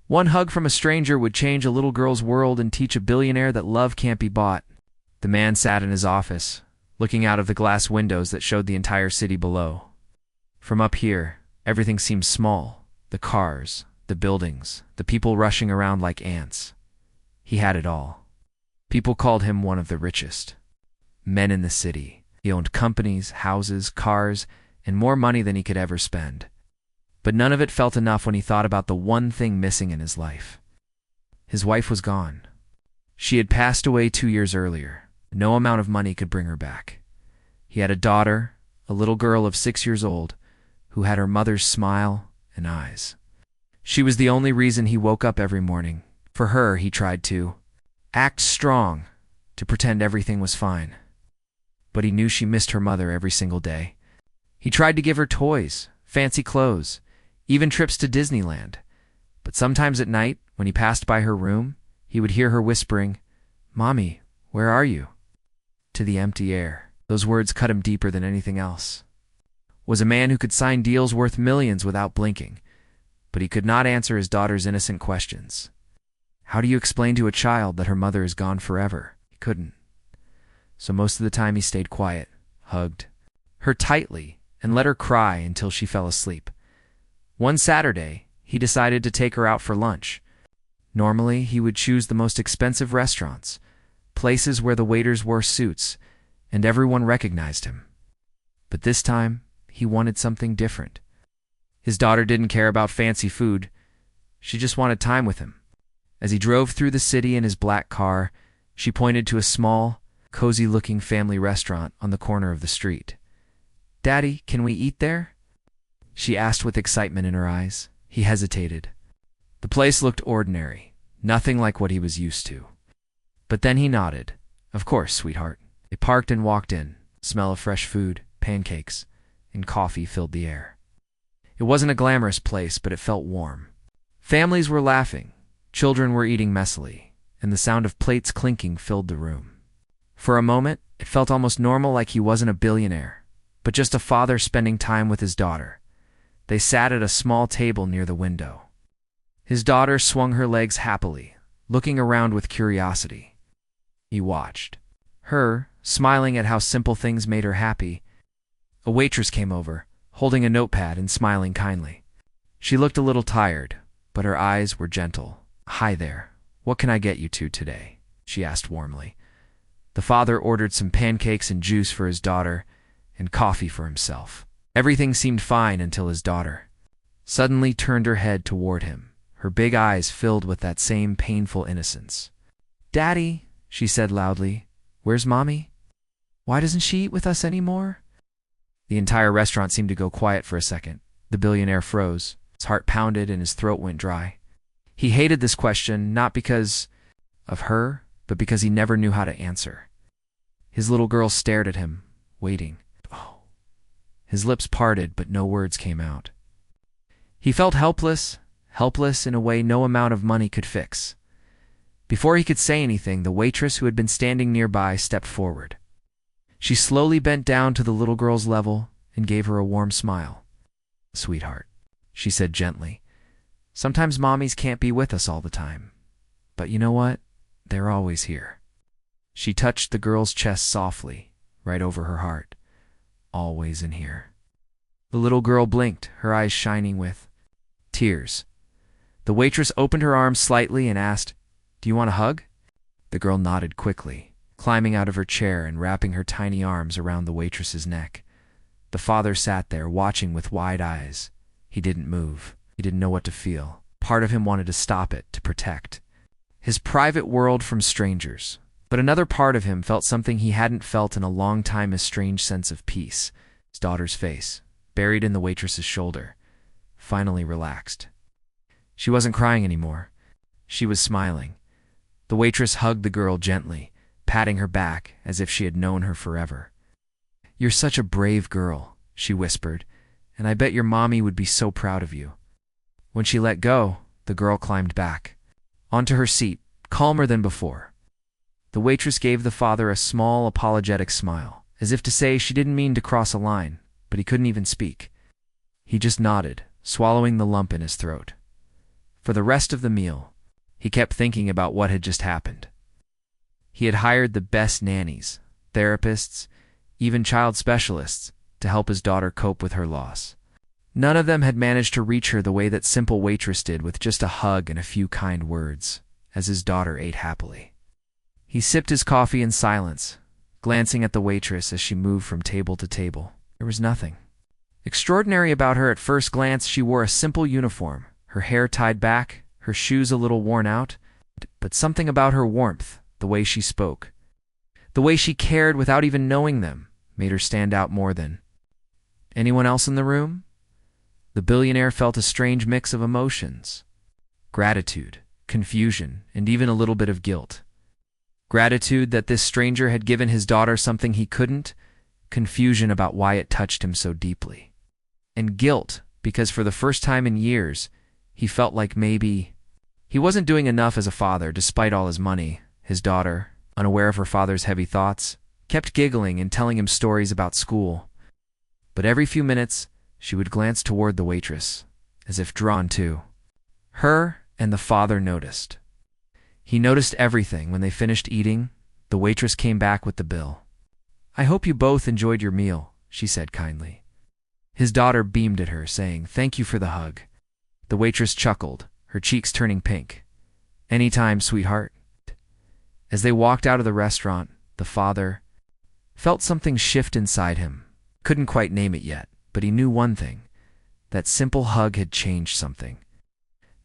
One hug from a stranger would change a little girl's world and teach a billionaire that love can't be bought. The man sat in his office, looking out of the glass windows that showed the entire city below. From up here, everything seemed small. The cars, the buildings, the people rushing around like ants. He had it all. People called him one of the richest men in the city. He owned companies, houses, cars, and more money than he could ever spend. But none of it felt enough when he thought about the one thing missing in his life. His wife was gone. She had passed away 2 years earlier. No amount of money could bring her back. He had a daughter, a little girl of 6 years old, who had her mother's smile and eyes. She was the only reason he woke up every morning. For her, he tried to act strong, to pretend everything was fine. But he knew she missed her mother every single day. He tried to give her toys, fancy clothes, even trips to Disneyland. But sometimes at night, when he passed by her room, he would hear her whispering, "Mommy, where are you?" To the empty air. Those words cut him deeper than anything else. Was a man who could sign deals worth millions without blinking, but he could not answer his daughter's innocent questions. How do you explain to a child that her mother is gone forever? He couldn't. So most of the time he stayed quiet, hugged her tightly, and let her cry until she fell asleep. One Saturday, he decided to take her out for lunch. Normally, he would choose the most expensive restaurants, places where the waiters wore suits, and everyone recognized him. But this time, he wanted something different. His daughter didn't care about fancy food. She just wanted time with him. As he drove through the city in his black car, she pointed to a small, cozy-looking family restaurant on the corner of the street. "Daddy, can we eat there?" she asked with excitement in her eyes. He hesitated. The place looked ordinary, nothing like what he was used to. But then he nodded. "Of course, sweetheart." They parked and walked in. The smell of fresh food, pancakes, and coffee filled the air. It wasn't a glamorous place, but it felt warm. Families were laughing, children were eating messily, and the sound of plates clinking filled the room. For a moment, it felt almost normal, like he wasn't a billionaire, but just a father spending time with his daughter. They sat at a small table near the window. His daughter swung her legs happily, looking around with curiosity. He watched her, smiling at how simple things made her happy. A waitress came over, holding a notepad and smiling kindly. She looked a little tired, but her eyes were gentle. "Hi there. What can I get you two today?" she asked warmly. The father ordered some pancakes and juice for his daughter, and coffee for himself. Everything seemed fine until his daughter suddenly turned her head toward him, her big eyes filled with that same painful innocence. "Daddy," she said loudly, "where's Mommy? Why doesn't she eat with us anymore?" The entire restaurant seemed to go quiet for a second. The billionaire froze. His heart pounded and his throat went dry. He hated this question, not because of her, but because he never knew how to answer. His little girl stared at him, waiting. Oh. His lips parted, but no words came out. He felt helpless in a way no amount of money could fix. Before he could say anything, the waitress who had been standing nearby stepped forward. She slowly bent down to the little girl's level and gave her a warm smile. "Sweetheart," she said gently, "sometimes mommies can't be with us all the time. But you know what? They're always here." She touched the girl's chest softly, right over her heart. "Always in here." The little girl blinked, her eyes shining with tears. The waitress opened her arms slightly and asked, "Do you want a hug?" The girl nodded quickly, climbing out of her chair and wrapping her tiny arms around the waitress's neck. The father sat there, watching with wide eyes. He didn't move. He didn't know what to feel. Part of him wanted to stop it, to protect his private world from strangers. But another part of him felt something he hadn't felt in a long time, a strange sense of peace. His daughter's face, buried in the waitress's shoulder, finally relaxed. She wasn't crying anymore. She was smiling. The waitress hugged the girl gently, patting her back as if she had known her forever. "You're such a brave girl," she whispered, "and I bet your mommy would be so proud of you." When she let go, the girl climbed back onto her seat, calmer than before. The waitress gave the father a small, apologetic smile, as if to say she didn't mean to cross a line, but he couldn't even speak. He just nodded, swallowing the lump in his throat. For the rest of the meal, he kept thinking about what had just happened. He had hired the best nannies, therapists, even child specialists to help his daughter cope with her loss. None of them had managed to reach her the way that simple Waitress did, with just a hug and a few kind words, as his daughter ate happily. He sipped his coffee in silence, glancing at the waitress as she moved from table to table. There was nothing extraordinary about her at first glance. She wore a simple uniform, her hair tied back, her shoes a little worn out, but something about her warmth, the way she spoke, the way she cared without even knowing them, made her stand out more than anyone else in the room. The billionaire felt a strange mix of emotions: gratitude, confusion, and even a little bit of guilt. Gratitude that this stranger had given his daughter something he couldn't, confusion about why it touched him so deeply, and guilt because for the first time in years, he felt like maybe he wasn't doing enough as a father. Despite all his money, his daughter, unaware of her father's heavy thoughts, kept giggling and telling him stories about school. But every few minutes, she would glance toward the waitress, as if drawn to her, and the father noticed. He noticed everything. When they finished eating, the waitress came back with the bill. "I hope you both enjoyed your meal," she said kindly. His daughter beamed at her, saying, "Thank you for the hug." The waitress chuckled, her cheeks turning pink. "Anytime, sweetheart." As they walked out of the restaurant, the father felt something shift inside him. Couldn't quite name it yet, but he knew one thing: that simple hug had changed something.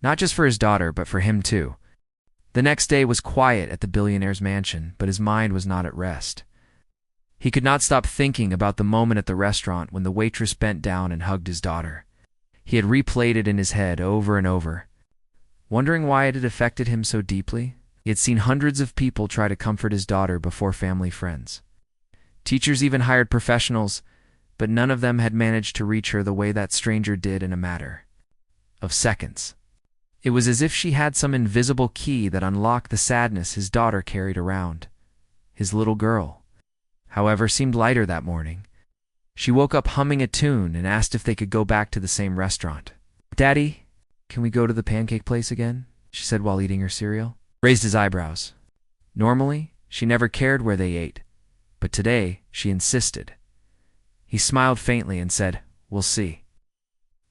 Not just for his daughter, but for him too. The next day was quiet at the billionaire's mansion, but his mind was not at rest. He could not stop thinking about the moment at the restaurant when the waitress bent down and hugged his daughter. He had replayed it in his head over and over, wondering why it had affected him so deeply. He had seen hundreds of people try to comfort his daughter before, family, friends. Teachers even hired professionals, but none of them had managed to reach her the way that stranger did in a matter of seconds. It was as if she had some invisible key that unlocked the sadness his daughter carried around. His little girl, however, seemed lighter that morning. She woke up humming a tune and asked if they could go back to the same restaurant. "Daddy, can we go to the pancake place again?" she said while eating her cereal. Raised his eyebrows. Normally, she never cared where they ate, but today she insisted. He smiled faintly and said, "We'll see."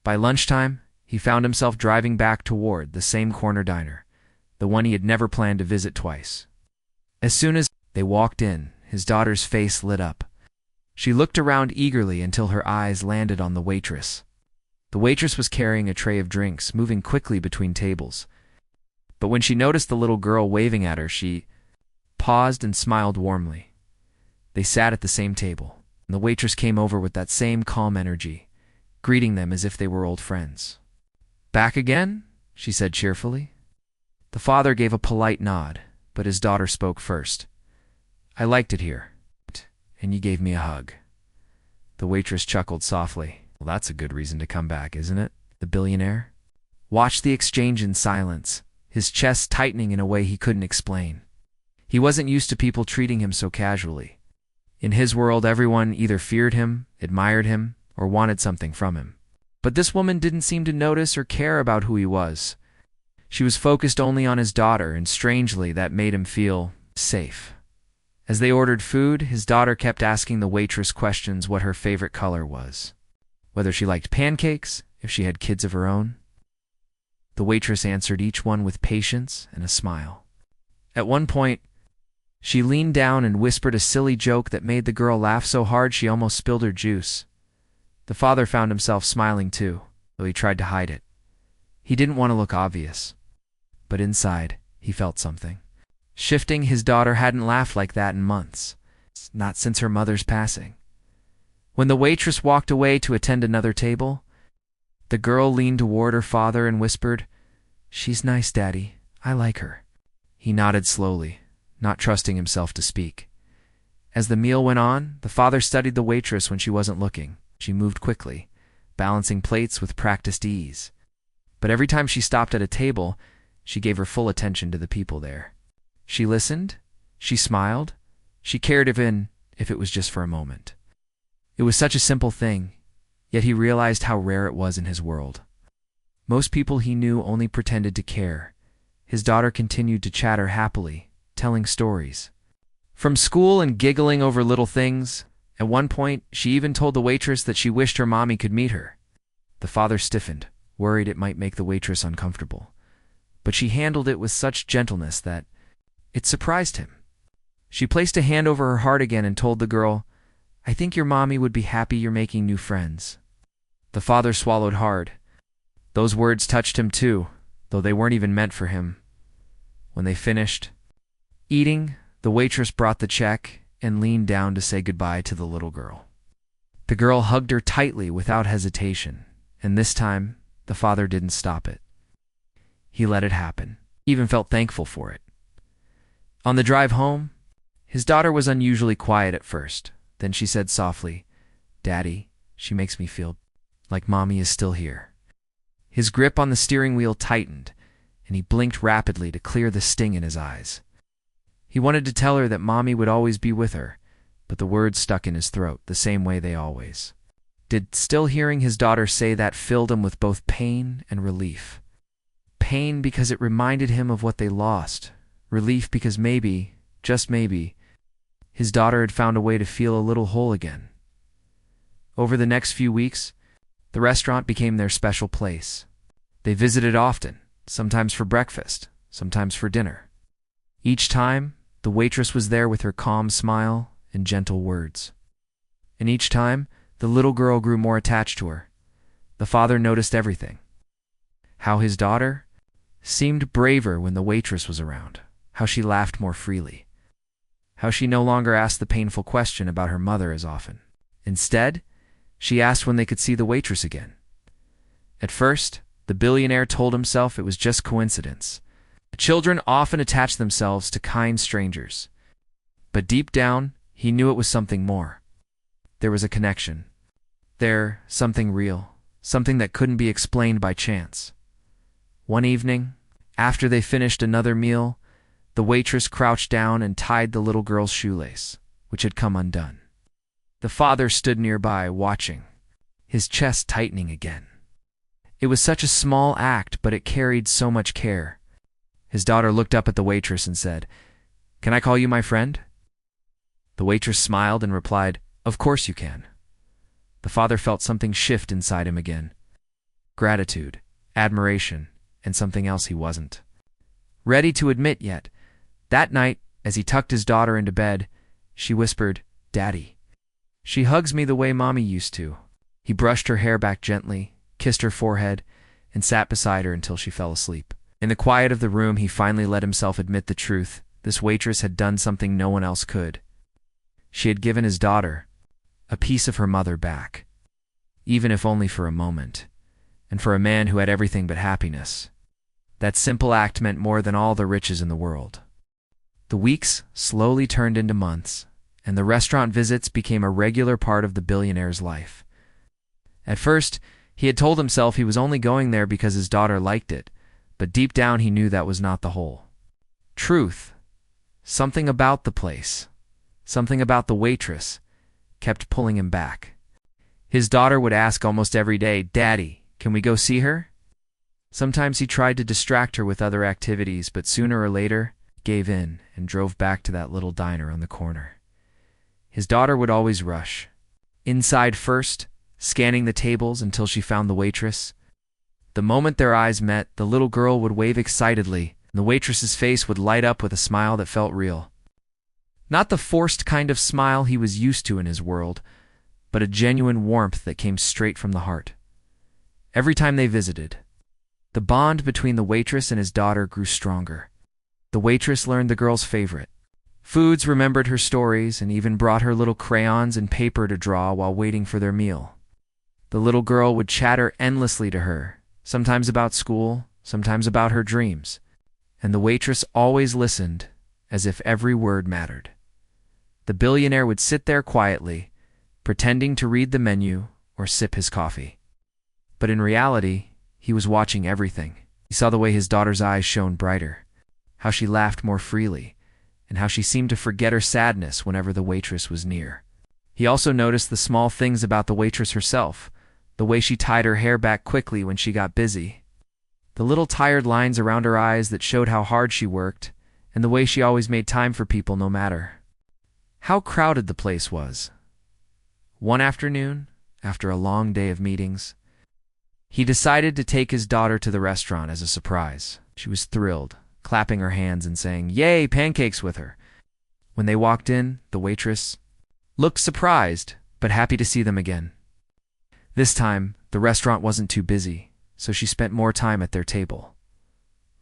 By lunchtime, he found himself driving back toward the same corner diner, the one he had never planned to visit twice. As soon as they walked in, his daughter's face lit up. She looked around eagerly until her eyes landed on the waitress. The waitress was carrying a tray of drinks, moving quickly between tables. But when she noticed the little girl waving at her, she paused and smiled warmly. They sat at the same table, and the waitress came over with that same calm energy, greeting them as if they were old friends. "Back again?" she said cheerfully. The father gave a polite nod, but his daughter spoke first. "I liked it here, and you gave me a hug." The waitress chuckled softly. "Well, that's a good reason to come back, isn't it?" The billionaire watched the exchange in silence, his chest tightening in a way he couldn't explain. He wasn't used to people treating him so casually. In his world, everyone either feared him, admired him, or wanted something from him. But this woman didn't seem to notice or care about who he was. She was focused only on his daughter, and strangely, that made him feel safe. As they ordered food, his daughter kept asking the waitress questions: what her favorite color was, whether she liked pancakes, if she had kids of her own. The waitress answered each one with patience and a smile. At one point, she leaned down and whispered a silly joke that made the girl laugh so hard she almost spilled her juice. The father found himself smiling too, though he tried to hide it. He didn't want to look obvious, but inside, he felt something shifting. His daughter hadn't laughed like that in months, not since her mother's passing. When the waitress walked away to attend another table, the girl leaned toward her father and whispered, "She's nice, Daddy. I like her." He nodded slowly, not trusting himself to speak. As the meal went on, the father studied the waitress when she wasn't looking. She moved quickly, balancing plates with practiced ease. But every time she stopped at a table, she gave her full attention to the people there. She listened, she smiled, she cared even if it was just for a moment. It was such a simple thing, yet he realized how rare it was in his world. Most people he knew only pretended to care. His daughter continued to chatter happily, telling stories from school and giggling over little things. At one point, she even told the waitress that she wished her mommy could meet her. The father stiffened, worried it might make the waitress uncomfortable. But she handled it with such gentleness that it surprised him. She placed a hand over her heart again and told the girl, "I think your mommy would be happy you're making new friends." The father swallowed hard. Those words touched him too, though they weren't even meant for him. When they finished eating, the waitress brought the check and leaned down to say goodbye to the little girl. The girl hugged her tightly without hesitation, and this time, the father didn't stop it. He let it happen, even felt thankful for it. On the drive home, his daughter was unusually quiet at first. Then she said softly, "Daddy, she makes me feel like Mommy is still here." His grip on the steering wheel tightened, and he blinked rapidly to clear the sting in his eyes. He wanted to tell her that Mommy would always be with her, but the words stuck in his throat the same way they always did. Still hearing his daughter say that filled him with both pain and relief. Pain because it reminded him of what they lost. Relief because maybe, just maybe, his daughter had found a way to feel a little whole again. Over the next few weeks, the restaurant became their special place. They visited often, sometimes for breakfast, sometimes for dinner. Each time, the waitress was there with her calm smile and gentle words. And each time, the little girl grew more attached to her. The father noticed everything. How his daughter seemed braver when the waitress was around, how she laughed more freely, how she no longer asked the painful question about her mother as often. Instead, she asked when they could see the waitress again. At first, the billionaire told himself it was just coincidence. Children often attach themselves to kind strangers. But deep down, he knew it was something more. There was a connection. Something real, something that couldn't be explained by chance. One evening, after they finished another meal, the waitress crouched down and tied the little girl's shoelace, which had come undone. The father stood nearby, watching, his chest tightening again. It was such a small act, but it carried so much care. His daughter looked up at the waitress and said, "Can I call you my friend?" The waitress smiled and replied, "Of course you can." The father felt something shift inside him again. Gratitude, admiration, and something else he wasn't ready to admit yet. That night, as he tucked his daughter into bed, she whispered, "Daddy." "She hugs me the way Mommy used to." He brushed her hair back gently, kissed her forehead, and sat beside her until she fell asleep. In the quiet of the room, he finally let himself admit the truth. This waitress had done something no one else could. She had given his daughter a piece of her mother back, even if only for a moment, and for a man who had everything but happiness. That simple act meant more than all the riches in the world. The weeks slowly turned into months, and the restaurant visits became a regular part of the billionaire's life. At first, he had told himself he was only going there because his daughter liked it, but deep down he knew that was not the whole truth. Something about the place, something about the waitress, kept pulling him back. His daughter would ask almost every day, "Daddy, can we go see her?" Sometimes he tried to distract her with other activities, but sooner or later gave in and drove back to that little diner on the corner. His daughter would always rush inside first, scanning the tables until she found the waitress. The moment their eyes met, the little girl would wave excitedly, and the waitress's face would light up with a smile that felt real. Not the forced kind of smile he was used to in his world, but a genuine warmth that came straight from the heart. Every time they visited, the bond between the waitress and his daughter grew stronger. The waitress learned the girl's favorite foods, remembered her stories, and even brought her little crayons and paper to draw while waiting for their meal. The little girl would chatter endlessly to her, sometimes about school, sometimes about her dreams, and the waitress always listened as if every word mattered. The billionaire would sit there quietly, pretending to read the menu or sip his coffee. But in reality, he was watching everything. He saw the way his daughter's eyes shone brighter, how she laughed more freely, and how she seemed to forget her sadness whenever the waitress was near. He also noticed the small things about the waitress herself, the way she tied her hair back quickly when she got busy, The little tired lines around her eyes that showed how hard she worked, and the way she always made time for people no matter how crowded the place was. One afternoon, after a long day of meetings, he decided to take his daughter to the restaurant as a surprise. She was thrilled, clapping her hands and saying, "Yay, pancakes," with her. When they walked in, the waitress looked surprised, but happy to see them again. This time, the restaurant wasn't too busy, so she spent more time at their table.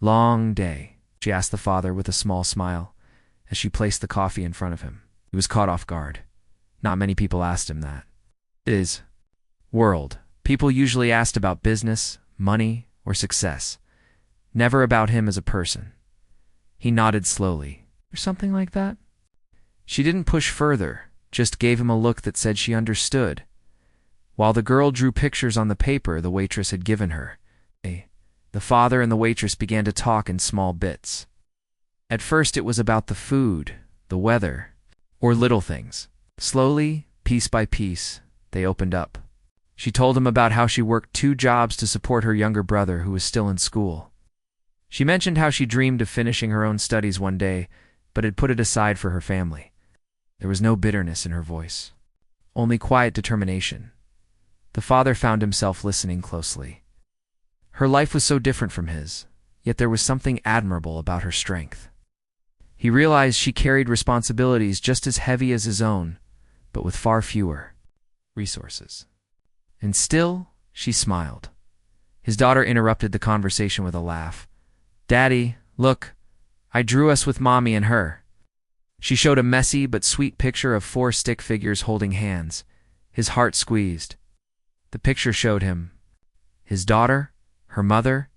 "Long day," she asked the father with a small smile as she placed the coffee in front of him. He was caught off guard. Not many people asked him that. His world, people usually asked about business, money, or success, never about him as a person. He nodded slowly. "Or something like that?" She didn't push further, just gave him a look that said she understood. While the girl drew pictures on the paper the waitress had given her, the father and the waitress began to talk in small bits. At first it was about the food, the weather, or little things. Slowly, piece by piece, they opened up. She told him about how she worked 2 jobs to support her younger brother who was still in school. She mentioned how she dreamed of finishing her own studies one day, but had put it aside for her family. There was no bitterness in her voice, only quiet determination. The father found himself listening closely. Her life was so different from his, yet there was something admirable about her strength. He realized she carried responsibilities just as heavy as his own, but with far fewer resources. And still, she smiled. His daughter interrupted the conversation with a laugh. "Daddy, look, I drew us with Mommy and her." She showed a messy but sweet picture of 4 stick figures holding hands. His heart squeezed. The picture showed him his daughter, her mother,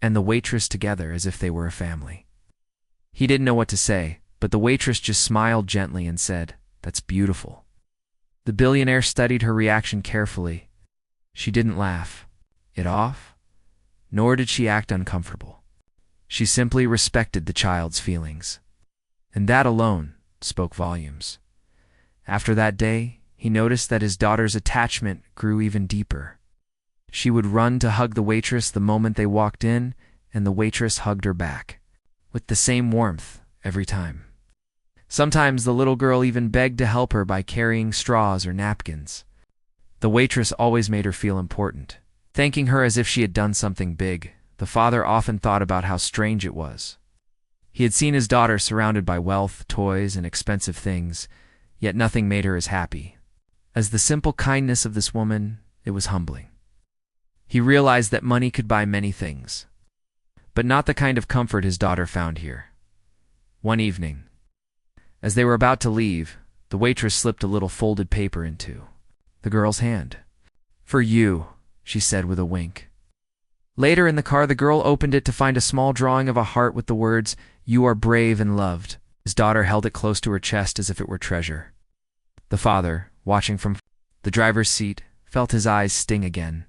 and the waitress together as if they were a family. He didn't know what to say, but the waitress just smiled gently and said, "That's beautiful." The billionaire studied her reaction carefully. She didn't laugh it off, nor did she act uncomfortable. She simply respected the child's feelings. And that alone spoke volumes. After that day, he noticed that his daughter's attachment grew even deeper. She would run to hug the waitress the moment they walked in, and the waitress hugged her back, with the same warmth every time. Sometimes the little girl even begged to help her by carrying straws or napkins. The waitress always made her feel important, thanking her as if she had done something big. The father often thought about how strange it was. He had seen his daughter surrounded by wealth, toys, and expensive things, yet nothing made her as happy. As the simple kindness of this woman, it was humbling. He realized that money could buy many things, but not the kind of comfort his daughter found here. One evening, as they were about to leave, the waitress slipped a little folded paper into the girl's hand. "For you," she said with a wink. Later in the car, the girl opened it to find a small drawing of a heart with the words, "You are brave and loved." His daughter held it close to her chest as if it were treasure. The father, watching from the driver's seat, felt his eyes sting again.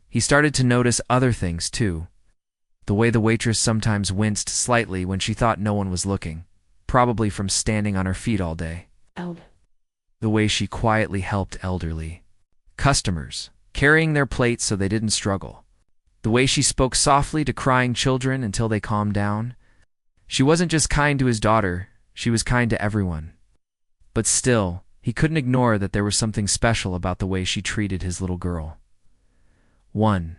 He started to notice other things, too. The way the waitress sometimes winced slightly when she thought no one was looking, probably from standing on her feet all day. The way she quietly helped elderly customers, carrying their plates so they didn't struggle. The way she spoke softly to crying children until they calmed down. She wasn't just kind to his daughter, she was kind to everyone. But still, he couldn't ignore that there was something special about the way she treated his little girl. One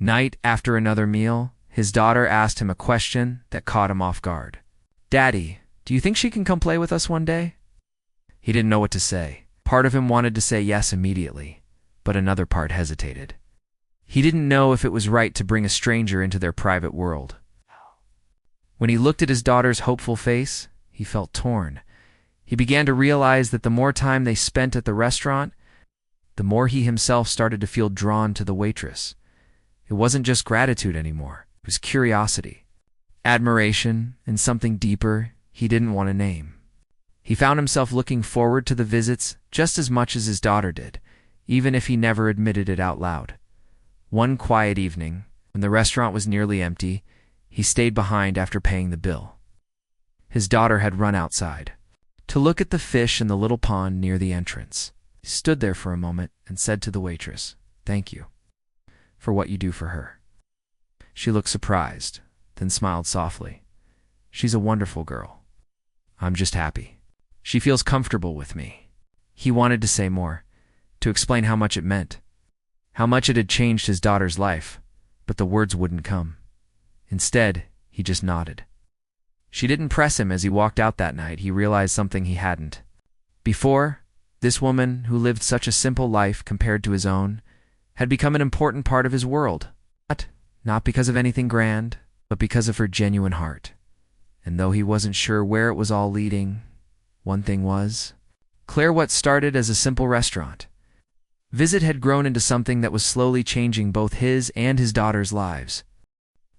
night after another meal, his daughter asked him a question that caught him off guard. "Daddy, do you think she can come play with us one day?" He didn't know what to say. Part of him wanted to say yes immediately, but another part hesitated. He didn't know if it was right to bring a stranger into their private world. When he looked at his daughter's hopeful face, he felt torn. He began to realize that the more time they spent at the restaurant, the more he himself started to feel drawn to the waitress. It wasn't just gratitude anymore. It was curiosity, admiration, and something deeper he didn't want to name. He found himself looking forward to the visits just as much as his daughter did, even if he never admitted it out loud. One quiet evening, when the restaurant was nearly empty, he stayed behind after paying the bill. His daughter had run outside to look at the fish in the little pond near the entrance. He stood there for a moment and said to the waitress, "Thank you for what you do for her." She looked surprised, then smiled softly. She's a wonderful girl. I'm just happy. She feels comfortable with me. He wanted to say more, to explain how much it meant, how much it had changed his daughter's life, but the words wouldn't come. Instead, he just nodded. She didn't press him as he walked out that night. He realized something he hadn't. Before, this woman, who lived such a simple life compared to his own, had become an important part of his world. Not because of anything grand, but because of her genuine heart. And though he wasn't sure where it was all leading, one thing was clear: what started as a simple restaurant. Visit had grown into something that was slowly changing both his and his daughter's lives.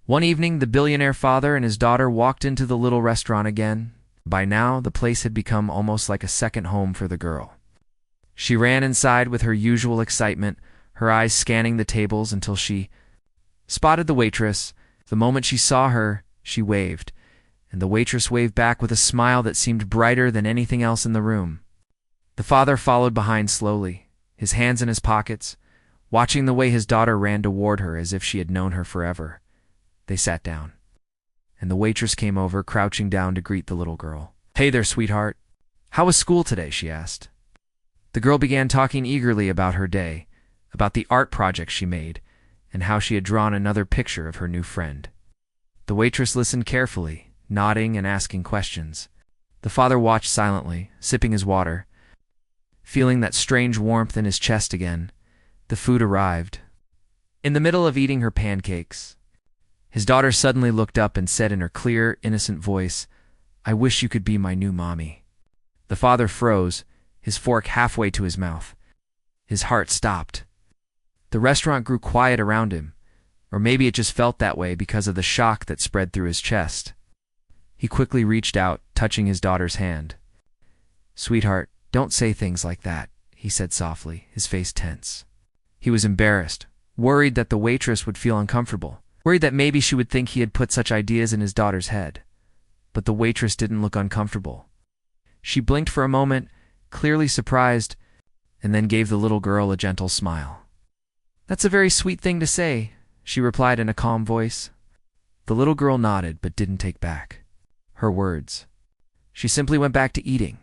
One evening, the billionaire father and his daughter walked into the little restaurant again. By now, the place had become almost like a second home for the girl. She ran inside with her usual excitement, her eyes scanning the tables until she spotted the waitress. The moment she saw her, she waved, and the waitress waved back with a smile that seemed brighter than anything else in the room. The father followed behind slowly, his hands in his pockets, watching the way his daughter ran toward her as if she had known her forever. They sat down, and the waitress came over, crouching down to greet the little girl. "Hey there, sweetheart. How was school today?" she asked. The girl began talking eagerly about her day, about the art project she made, and how she had drawn another picture of her new friend. The waitress listened carefully, nodding and asking questions. The father watched silently, sipping his water, feeling that strange warmth in his chest again. The food arrived. In the middle of eating her pancakes, his daughter suddenly looked up and said in her clear, innocent voice, "I wish you could be my new mommy." The father froze, his fork halfway to his mouth. His heart stopped. The restaurant grew quiet around him, or maybe it just felt that way because of the shock that spread through his chest. He quickly reached out, touching his daughter's hand. "Sweetheart, don't say things like that," he said softly, his face tense. He was embarrassed, worried that the waitress would feel uncomfortable, worried that maybe she would think he had put such ideas in his daughter's head. But the waitress didn't look uncomfortable. She blinked for a moment, clearly surprised, and then gave the little girl a gentle smile. "That's a very sweet thing to say," she replied in a calm voice. The little girl nodded but didn't take back her words. She simply went back to eating,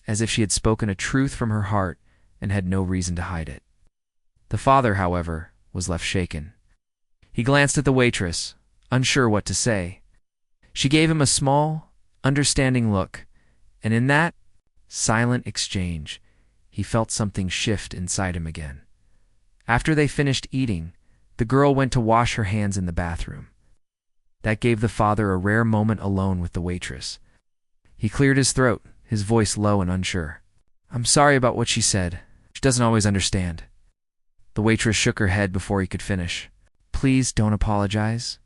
as if she had spoken a truth from her heart and had no reason to hide it. The father, however, was left shaken. He glanced at the waitress, unsure what to say. She gave him a small, understanding look, and in that silent exchange, he felt something shift inside him again. After they finished eating, the girl went to wash her hands in the bathroom. That gave the father a rare moment alone with the waitress. He cleared his throat, his voice low and unsure. "I'm sorry about what she said. She doesn't always understand." The waitress shook her head before he could finish. "Please don't apologize.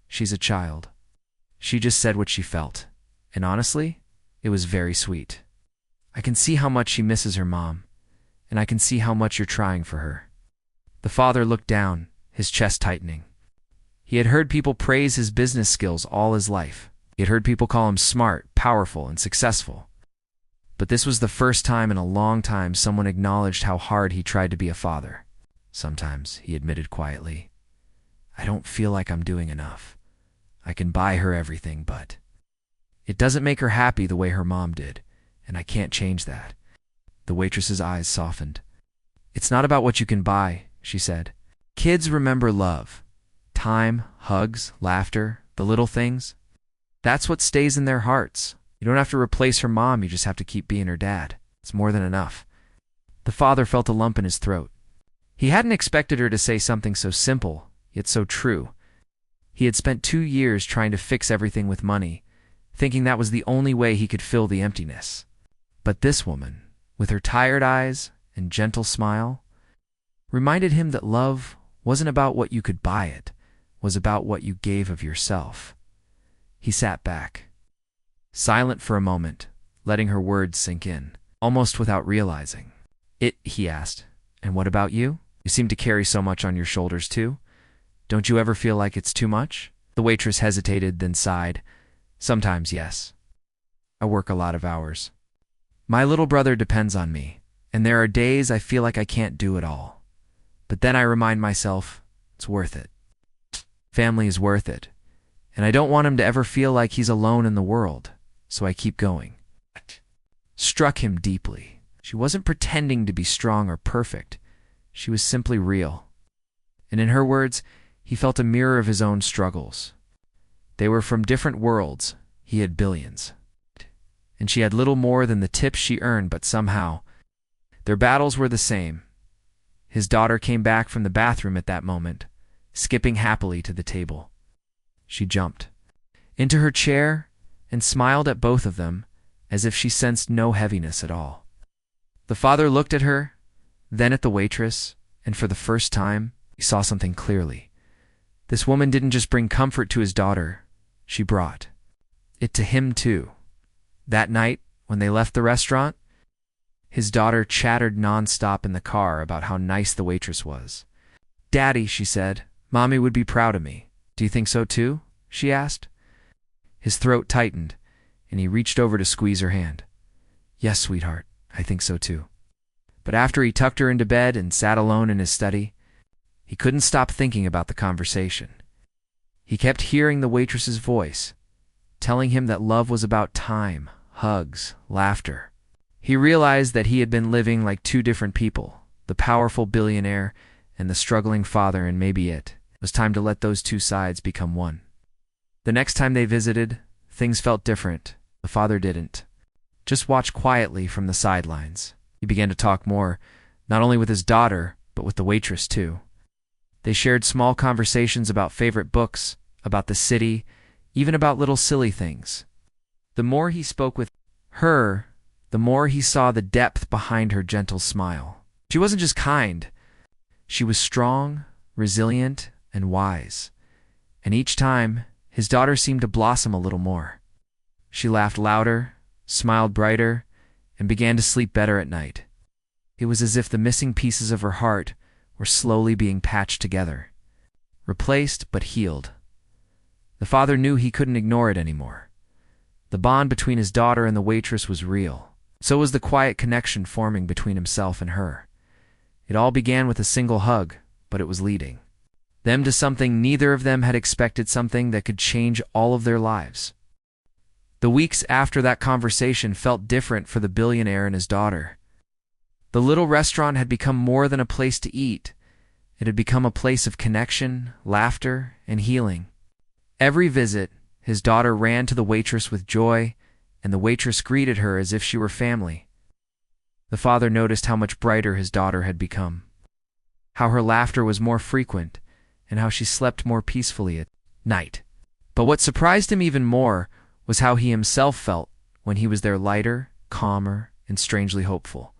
She's a child. She just said what she felt, and honestly, it was very sweet. I can see how much she misses her mom, and I can see how much you're trying for her." The father looked down, his chest tightening. He had heard people praise his business skills all his life. He had heard people call him smart, powerful, and successful. But this was the first time in a long time someone acknowledged how hard he tried to be a father. "Sometimes," he admitted quietly, "I don't feel like I'm doing enough. I can buy her everything, but it doesn't make her happy the way her mom did, and I can't change that." The waitress's eyes softened. "It's not about what you can buy," she said. "Kids remember love, time, hugs, laughter, the little things. That's what stays in their hearts. You don't have to replace her mom, you just have to keep being her dad. It's more than enough." The father felt a lump in his throat. He hadn't expected her to say something so simple, yet so true. He had spent 2 years trying to fix everything with money, thinking that was the only way he could fill the emptiness. But this woman, with her tired eyes and gentle smile, reminded him that love wasn't about what you could buy, it was about what you gave of yourself. He sat back, silent for a moment, letting her words sink in, almost without realizing. He asked, "And what about you? You seem to carry so much on your shoulders too. Don't you ever feel like it's too much?" The waitress hesitated, then sighed. "Sometimes, yes. I work a lot of hours. My little brother depends on me, and there are days I feel like I can't do it all. But then I remind myself, it's worth it." Family is worth it, and I don't want him to ever feel like he's alone in the world, so I keep going. It struck him deeply. She wasn't pretending to be strong or perfect. She was simply real. And in her words, he felt a mirror of his own struggles. They were from different worlds. He had billions. And she had little more than the tips she earned, but somehow, their battles were the same. His daughter came back from the bathroom at that moment, skipping happily to the table. She jumped into her chair and smiled at both of them as if she sensed no heaviness at all. The father looked at her, then at the waitress, and for the first time, he saw something clearly. This woman didn't just bring comfort to his daughter, she brought it to him too. That night, when they left the restaurant, his daughter chattered nonstop in the car about how nice the waitress was. "Daddy," she said, "Mommy would be proud of me. Do you think so too?" she asked. His throat tightened, and he reached over to squeeze her hand. "Yes, sweetheart, I think so too." But after he tucked her into bed and sat alone in his study, he couldn't stop thinking about the conversation. He kept hearing the waitress's voice, telling him that love was about time, hugs, laughter. He realized that he had been living like two different people, the powerful billionaire and the struggling father, and maybe it was time to let those two sides become one. The next time they visited, things felt different. The father didn't just watch quietly from the sidelines. He began to talk more, not only with his daughter, but with the waitress too. They shared small conversations about favorite books, about the city, even about little silly things. The more he spoke with her, the more he saw the depth behind her gentle smile. She wasn't just kind. She was strong, resilient, and wise. And each time, his daughter seemed to blossom a little more. She laughed louder, smiled brighter, and began to sleep better at night. It was as if the missing pieces of her heart were slowly being patched together, replaced but healed. The father knew he couldn't ignore it anymore. The bond between his daughter and the waitress was real. So was the quiet connection forming between himself and her. It all began with a single hug, but it was leading them to something neither of them had expected, something that could change all of their lives. The weeks after that conversation felt different for the billionaire and his daughter. The little restaurant had become more than a place to eat. It had become a place of connection, laughter, and healing. Every visit, his daughter ran to the waitress with joy, and the waitress greeted her as if she were family. The father noticed how much brighter his daughter had become, how her laughter was more frequent, and how she slept more peacefully at night. But what surprised him even more was how he himself felt when he was there, lighter, calmer, and strangely hopeful.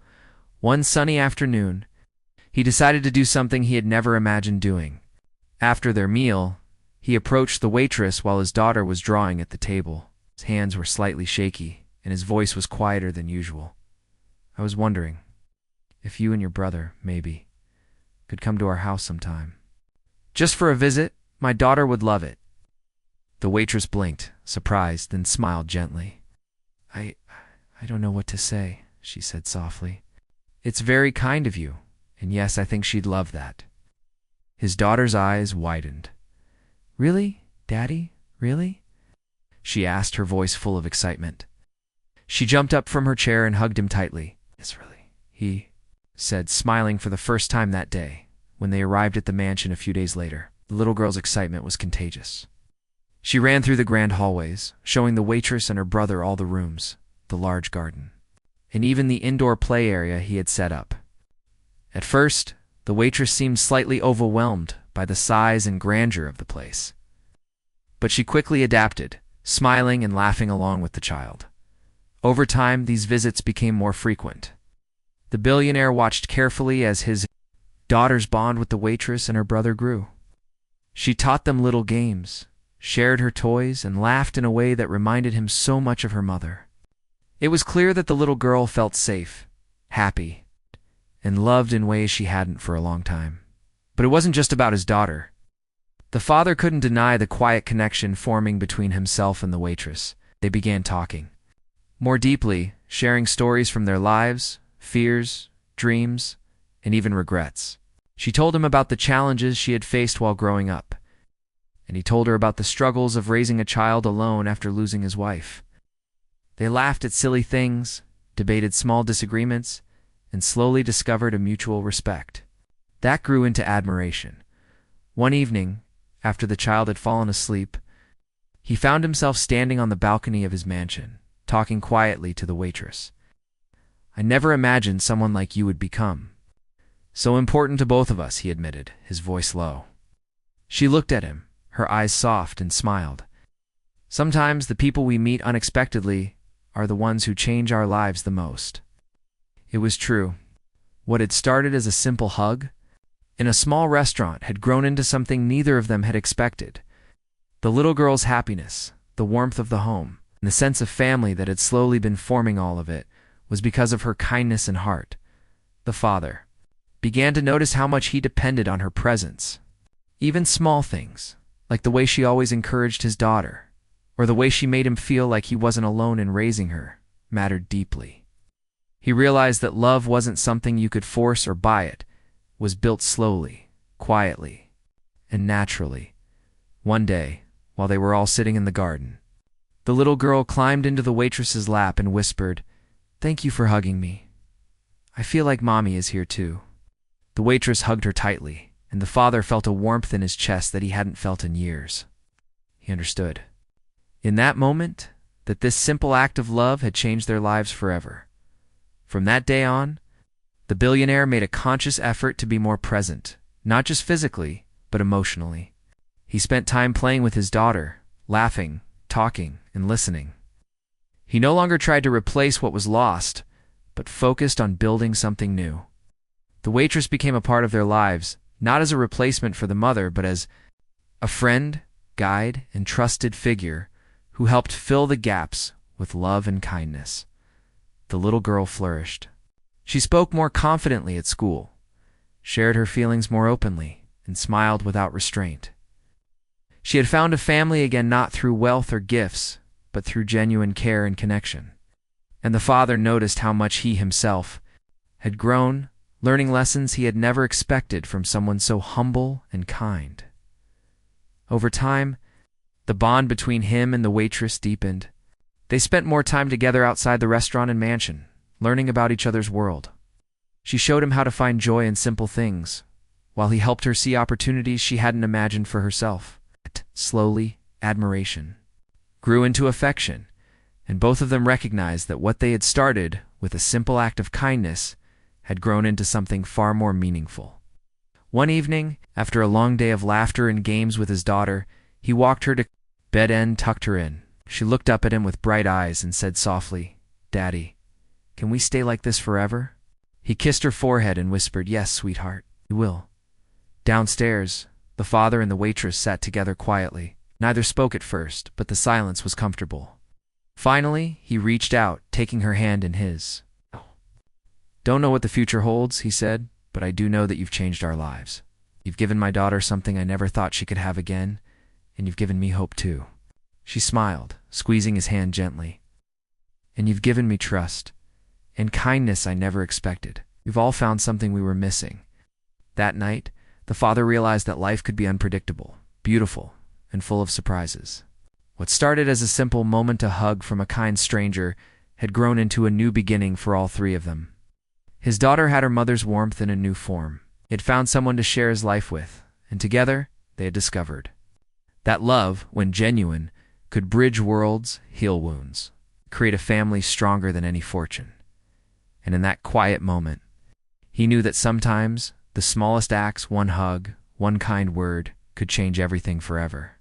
One sunny afternoon, he decided to do something he had never imagined doing. After their meal, he approached the waitress while his daughter was drawing at the table. His hands were slightly shaky, and his voice was quieter than usual. "I was wondering if you and your brother, maybe, could come to our house sometime. Just for a visit. My daughter would love it." The waitress blinked, surprised, then smiled gently. I don't know what to say," she said softly. "It's very kind of you, and yes, I think she'd love that." His daughter's eyes widened. "Really, Daddy? Really?" she asked, her voice full of excitement. She jumped up from her chair and hugged him tightly. "Yes, really," he said, smiling for the first time that day. When they arrived at the mansion a few days later, the little girl's excitement was contagious. She ran through the grand hallways, showing the waitress and her brother all the rooms, the large garden, and even the indoor play area he had set up. At first, the waitress seemed slightly overwhelmed by the size and grandeur of the place. But she quickly adapted, smiling and laughing along with the child. Over time, these visits became more frequent. The billionaire watched carefully as his daughter's bond with the waitress and her brother grew. She taught them little games, shared her toys, and laughed in a way that reminded him so much of her mother. It was clear that the little girl felt safe, happy, and loved in ways she hadn't for a long time. But it wasn't just about his daughter. The father couldn't deny the quiet connection forming between himself and the waitress. They began talking more deeply, sharing stories from their lives, fears, dreams, and even regrets. She told him about the challenges she had faced while growing up, and he told her about the struggles of raising a child alone after losing his wife. They laughed at silly things, debated small disagreements, and slowly discovered a mutual respect. That grew into admiration. One evening, after the child had fallen asleep, he found himself standing on the balcony of his mansion, talking quietly to the waitress. "I never imagined someone like you would become so important to both of us," he admitted, his voice low. She looked at him, her eyes soft, and smiled. "Sometimes the people we meet unexpectedly are the ones who change our lives the most." It was true. What had started as a simple hug in a small restaurant had grown into something neither of them had expected. The little girl's happiness, the warmth of the home, and the sense of family that had slowly been forming, all of it was because of her kindness and heart. The father began to notice how much he depended on her presence. Even small things, like the way she always encouraged his daughter, or the way she made him feel like he wasn't alone in raising her, mattered deeply. He realized that love wasn't something you could force or buy. It was built slowly, quietly, and naturally. One day, while they were all sitting in the garden, the little girl climbed into the waitress's lap and whispered, "Thank you for hugging me. I feel like Mommy is here too." The waitress hugged her tightly, and the father felt a warmth in his chest that he hadn't felt in years. He understood, in that moment, that this simple act of love had changed their lives forever. From that day on, the billionaire made a conscious effort to be more present, not just physically, but emotionally. He spent time playing with his daughter, laughing, talking, and listening. He no longer tried to replace what was lost, but focused on building something new. The waitress became a part of their lives, not as a replacement for the mother, but as a friend, guide, and trusted figure who helped fill the gaps with love and kindness. The little girl flourished. She spoke more confidently at school, shared her feelings more openly, and smiled without restraint. She had found a family again, not through wealth or gifts, but through genuine care and connection. And the father noticed how much he himself had grown, learning lessons he had never expected from someone so humble and kind. Over time, the bond between him and the waitress deepened. They spent more time together outside the restaurant and mansion, learning about each other's world. She showed him how to find joy in simple things, while he helped her see opportunities she hadn't imagined for herself. Slowly, admiration grew into affection, and both of them recognized that what they had started with a simple act of kindness had grown into something far more meaningful. One evening, after a long day of laughter and games with his daughter, he walked her to bed and tucked her in. She looked up at him with bright eyes and said softly, "Daddy, can we stay like this forever?" He kissed her forehead and whispered, "Yes, sweetheart, we will." Downstairs, the father and the waitress sat together quietly. Neither spoke at first, but the silence was comfortable. Finally, he reached out, taking her hand in his. "Don't know what the future holds," he said, "but I do know that you've changed our lives. You've given my daughter something I never thought she could have again, and you've given me hope too." She smiled, squeezing his hand gently. "And you've given me trust and kindness I never expected. We've all found something we were missing." That night, the father realized that life could be unpredictable, beautiful, and full of surprises. What started as a simple moment to hug from a kind stranger had grown into a new beginning for all three of them. His daughter had her mother's warmth in a new form. He had found someone to share his life with, and together they had discovered that love, when genuine, could bridge worlds, heal wounds, create a family stronger than any fortune. And in that quiet moment, he knew that sometimes the smallest acts, one hug, one kind word, could change everything forever.